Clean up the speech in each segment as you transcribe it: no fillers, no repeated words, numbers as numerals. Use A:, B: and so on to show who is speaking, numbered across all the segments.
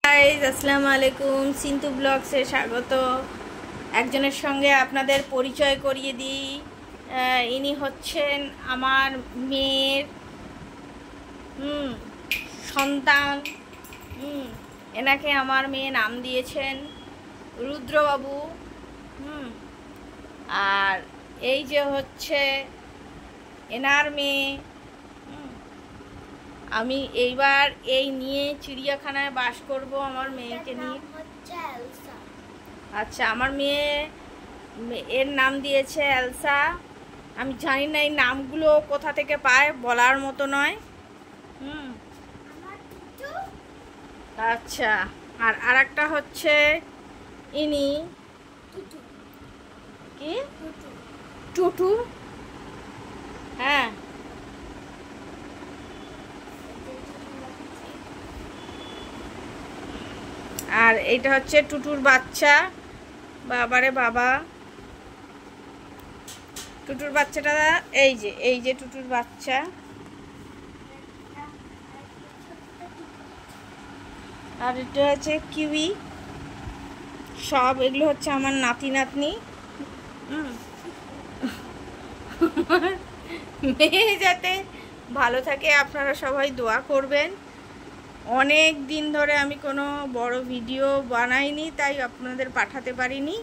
A: Guys আসসালামু আলাইকুম, সিন্তু ব্লগসে স্বাগত। একজনের সঙ্গে আপনাদের পরিচয় করিয়ে দিই। ইনি হচ্ছেন আমার মেয়ের সন্তান। এনাকে আমার মেয়ে নাম দিয়েছেন রুদ্রবাবু। আর এই যে হচ্ছে এনার মেয়ে। আমি এইবার এই নিয়ে চিড়িয়াখানায় বাস করব আমার মেয়েকে নিয়ে। আচ্ছা, আমার মেয়ে এর নাম দিয়েছে এলসা। আমি জানি না এই নামগুলো কোথা থেকে পায়, বলার মতো নয়। আচ্ছা, আর আরেকটা হচ্ছে ইনি কি টুটু। হ্যাঁ, আর এইটা হচ্ছে টুটুর বাচ্চা। বাবারে বাবা, টুটুর বাচ্চাটা এই যে টুটুর বাচ্চা। আর এটা হচ্ছে কিউই। সব এগুলো হচ্ছে আমার নাতি নাতনি। মেয়ে যাতে ভালো থাকে আপনারা সবাই দোয়া করবেন। অনেক দিন ধরে আমি কোনো বড় ভিডিও বানাইনি, তাই আপনাদের পাঠাতে পারিনি।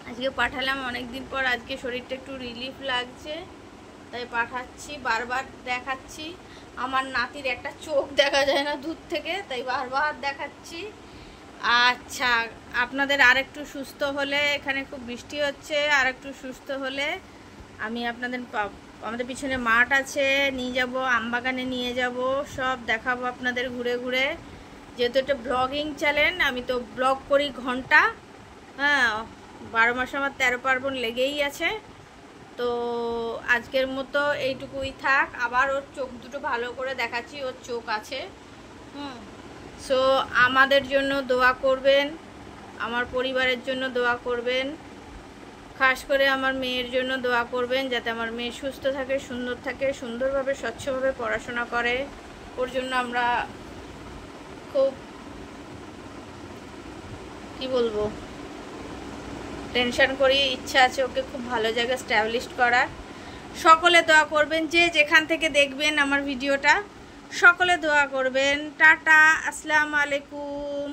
A: আজকে পাঠালাম অনেক দিন পর। আজকে শরীরটা একটু রিলিফ লাগছে, তাই পাঠাচ্ছি। বারবার দেখাচ্ছি। আমার নাতির একটা চোখ দেখা যায় না দূর থেকে, তাই বারবার দেখাচ্ছি। আচ্ছা, আপনাদের আরেকটু সুস্থ হলে, এখানে খুব বৃষ্টি হচ্ছে, আরেকটু সুস্থ হলে আমি আমাদের পিছনে মাঠ আছে, নিয়ে যাব, আমবাগানে নিয়ে যাব, সব দেখাবো আপনাদের ঘুরে ঘুরে। যেহেতু এটা ব্লগিং চ্যানেল, আমি তো ব্লগ করি ঘন্টা। 12 মাসে আমার 13 পার্বণ লেগেই আছে। তো আজকের মতো এইটুকুই থাক। আবার ওর চোখ দুটো ভালো করে দেখাচ্ছি, ওর চোখ আছে। সো আমাদের জন্য দোয়া করবেন, আমার পরিবারের জন্য দোয়া করবেন, খাস করে আমার মেয়ের জন্য দোয়া করবেন, যাতে আমার মেয়ে সুস্থ থাকে, সুন্দর থাকে, সুন্দরভাবে স্বচ্ছভাবে পড়াশোনা করে। ওর জন্য আমরা খুব কি বলবো টেনশন করি। ইচ্ছা আছে ওকে খুব ভালো জায়গায় স্ট্যাবলিশড করার। সকলে দোয়া করবেন, যে যেখান থেকে দেখবেন আমার ভিডিওটা, সকলে দোয়া করবেন। টাটা, আসসালামু আলাইকুম।